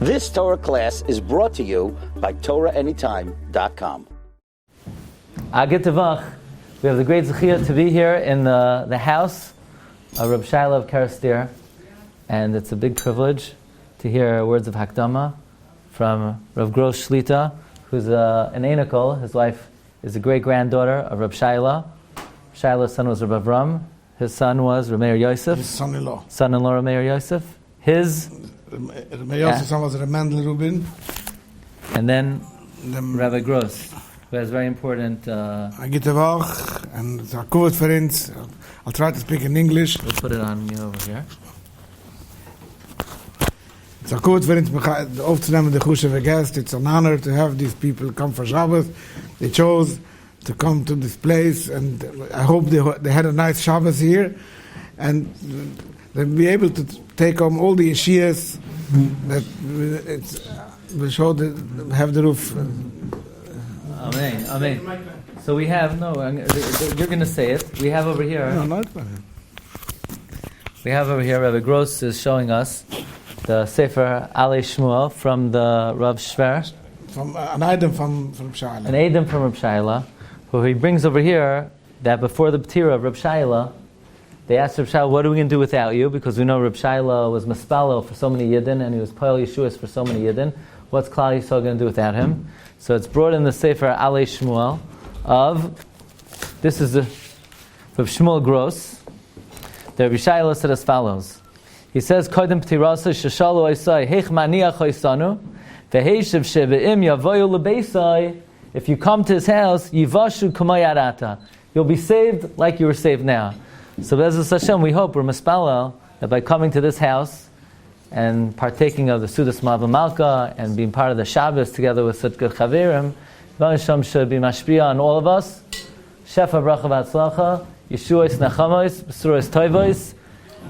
This Torah class is brought to you by TorahAnytime.com. Agit Tevach. We have the great zechiyah to be here in the house of Rabbi Shayal'e of Kerestir, and it's a big privilege to hear words of Hakdama from Rav Gross Shlita, who's an Einakol. His wife is a great-granddaughter of Rabbi Shayal'e. Shayal'e's son was Rabbi Avram. His son was Rabbi Meir Yosef. His son-in-law. Son-in-law Rabbi Meir Yosef. His... Rabbi Yosef's son was Rabbi Eruvin. And then Rabbi Gross, who has very important... Agit Tevach, and it's a covered for us. I'll try to speak in English. We'll put it on me over here. It's a covered for us. Aufzunehmen the Chushev guest. It's an honor to have these people come for Shabbos. They chose to come to this place, and I hope they had a nice Shabbos here, and they'll be able to take home all the yeshiyas that will show have the roof. Amen. Amen. So we have you're going to say it. We have over here. No, not. We have over here. Rabbi Gross is showing us the Sefer Ale Shmuel from the Rav Shver. From an item from Shayal'e. An item from Rabbi Shayal'e, who he brings over here that before the P'tira of Rabbi Shayal'e, they asked Rabbi Shayal'e, what are we going to do without you? Because we know Rabbi Shayal'e was Mispalo for so many Yidden, and he was Poel Yeshuas for so many Yidden. What's Klal Yisrael going to do without him? So it's brought in the Sefer Ale Shmuel this is the Rav Shmuel Gross. The Rabbi Shayal'e said as follows. He says, Kodem P'tirasa Sheshalu Oisai Heich Maniach Oisanu Ve'heishiv Sheve'im Yavoyu Lebeisai. If you come to his house, Yivashu Kumayarata. You'll be saved like you were saved now. So Be'ezus Hashem, we hope, we're mispalel, that by coming to this house and partaking of the Sudas Ma'ava Malka and being part of the Shabbos together with such good Chaverim, Hashem should be mashpia on all of us. Shefa bracha v'atzlacha, Yeshuos nachamos, B'suros toivos,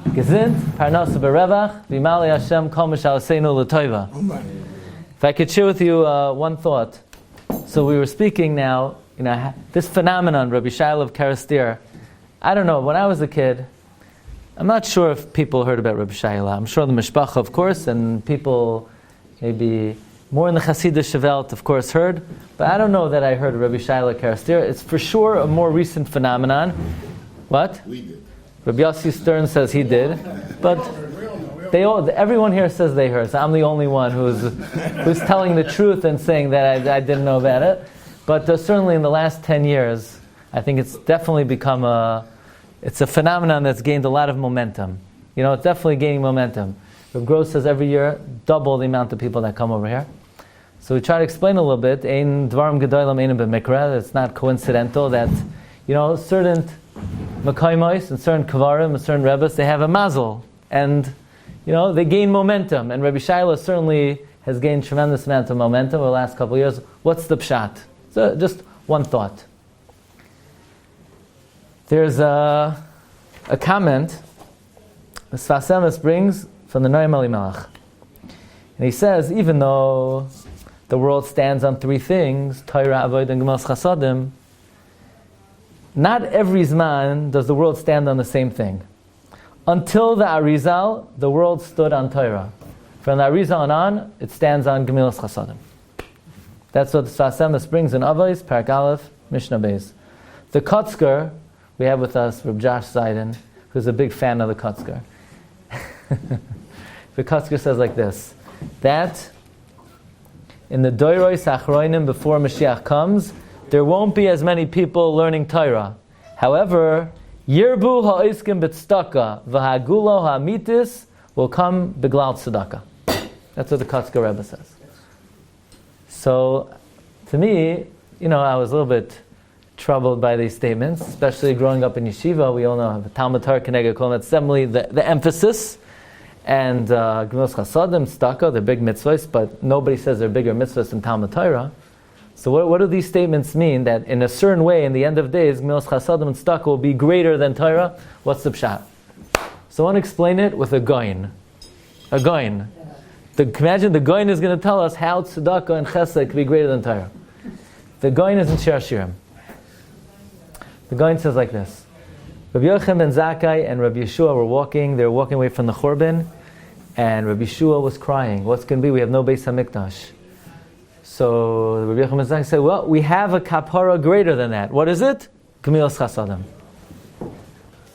Gezind, Parnasa berevach, V'imali Hashem kol m'shalaseinu l'toiva. If I could share with you one thought. So we were speaking now, this phenomenon, Rabbi Shayal'e of Kerestir. I don't know, when I was a kid, I'm not sure if people heard about Rabbi Shayal'e. I'm sure the Mishpacha, of course, and people maybe more in the Hasidic Welt, of course, heard. But I don't know that I heard of Rabbi Shayal'e Kerestir. It's for sure a more recent phenomenon. What? We did. Rabbi Yossi Stern says he did. But everyone here says they heard. So I'm the only one who's telling the truth and saying that I didn't know about it. But certainly in the last 10 years, I think it's definitely become it's a phenomenon that's gained a lot of momentum. It's definitely gaining momentum. Rav Gross says every year, double the amount of people that come over here. So we try to explain a little bit. Ein dvarim gedolim ein b'mikra. It's not coincidental that, certain mekayimos and certain kavarim and certain rebbes, they have a mazel. And, they gain momentum. And Rabbi Shayal'e certainly has gained tremendous amount of momentum over the last couple of years. What's the pshat? So just one thought. There's a comment the Sfas Emes brings from the Noam Elimelech. And he says, even though the world stands on three things, Torah, Avodah, and Gemilas Chasadim, not every Zman does the world stand on the same thing. Until the Arizal, the world stood on Torah. From the Arizal on, it stands on Gemilas Chasadim. That's what the Sfas Emes brings in Avos, Parak Aleph, Mishnah Beis. The Kotzker, we have with us Reb Josh Zayden, who's a big fan of the Kotzker. The Kotzker says like this, that in the Doirois Achroinim before Mashiach comes, there won't be as many people learning Torah. However, Yirbu ha'iskim b'tzedakah v'ha'gulo ha'amitis will come beglal tzedakah. That's what the Kotzker Rebbe says. So, to me, I was a little bit troubled by these statements, especially growing up in yeshiva. We all know Talmud Torah Keneged Kol Mitzvot, the emphasis, and Gemilas Chasadim, Tzedakah, they're big mitzvahs, but nobody says they're bigger mitzvahs than Talmud Torah. So what do these statements mean? That in a certain way, in the end of days, Gemilas Chasadim and Tzedakah will be greater than Torah? What's the pshat? So I want to explain it with a goyin. A goyin. Imagine the goyin is going to tell us how Tzedakah and Chesed can be greater than Torah. The goyin is in Shir Shiurim. The goyin says like this. Rabbi Yochanan ben Zakkai and Rabbi Yeshua were walking. They were walking away from the Churban, And Rabbi Shua was crying. What's going to be? We have no Beis HaMikdash. So Rabbi Yochanan ben Zakkai said, well, we have a kapara greater than that. What is it? Gemilas Chasadim.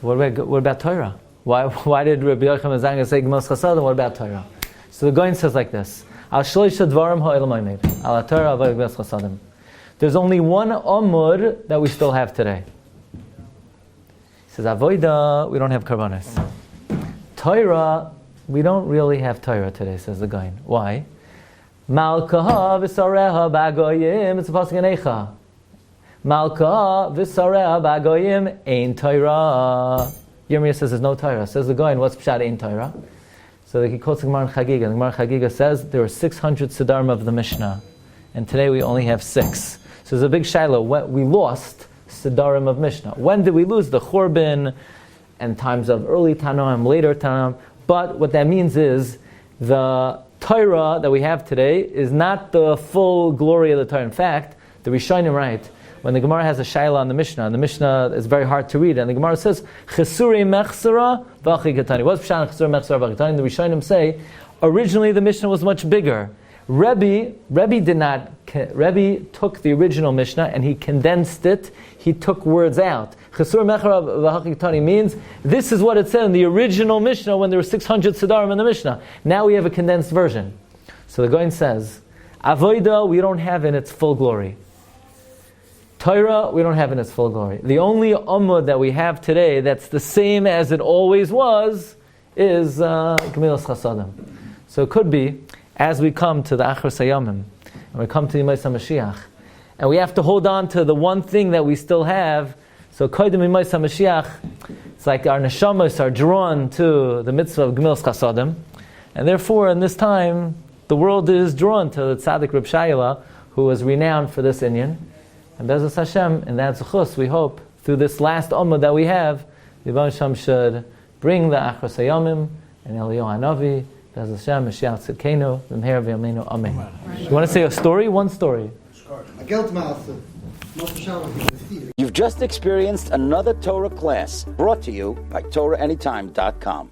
What about Torah? Why did Rabbi Yochanan ben Zakkai say Gemilas Chasadim? What about Torah? So the Goin says like this: Al shloisha dvarim ha'olam ha'omed. Al Torah avoy Gemilas Chasadim. There's only one Amud that we still have today. He says, Avoida, we don't have Karbanos. Torah, we don't really have Torah today, says the Goin. Why? Malka v'sareha b'agoyim, it's a pasuk in Eicha. Malka v'sareha b'agoyim, ein Torah. Yirmiyah says there's no Torah. Says the Goin, what's pshat ein Torah? So he quotes the Gemara in Chagiga. The Gemara in Chagiga says there were 600 Siddharim of the Mishnah. And today we only have 6. So there's a big Shayal'e. We lost Siddharim of Mishnah. When did we lose? The Churban and times of early Tanaim, later Tanaim. But what that means is the Torah that we have today is not the full glory of the Torah. In fact, the Rishonim write, when the Gemara has a Shayal'e on the Mishnah is very hard to read, and the Gemara says, Chesuri mechsara v'achi katani. What's Pshat Chesuri mechsara v'achi katani? The Rishonim say, originally the Mishnah was much bigger. Rebbe took the original Mishnah and he condensed it. He took words out. Chesur mechara v'achi katani means this is what it said in the original Mishnah when there were 600 Siddharim in the Mishnah. Now we have a condensed version. So the Goin says, Avoida we don't have in its full glory. Torah, we don't have in its full glory. The only Amud that we have today that's the same as it always was is Gemilas Chasadim. So it could be, as we come to the Achros Hayamim, and we come to the Yimais HaMashiach, and we have to hold on to the one thing that we still have. So Kodim Yimais HaMashiach, it's like our neshamas are drawn to the mitzvah of Gemilas Chasadim, and therefore in this time, the world is drawn to the Tzaddik Reb Shayal'e, who was renowned for this inyan. And Be'ezus Hashem, in that zechus, we hope, through this last Ummah that we have, the Yibam Hashem should bring the Achros Hayamim and Eliyahu Hanavi, Be'ezus Hashem, Mashiach Tzidkenu, V'mher V'yameinu, Amen. You want to say a story? One story. You've just experienced another Torah class brought to you by TorahAnytime.com.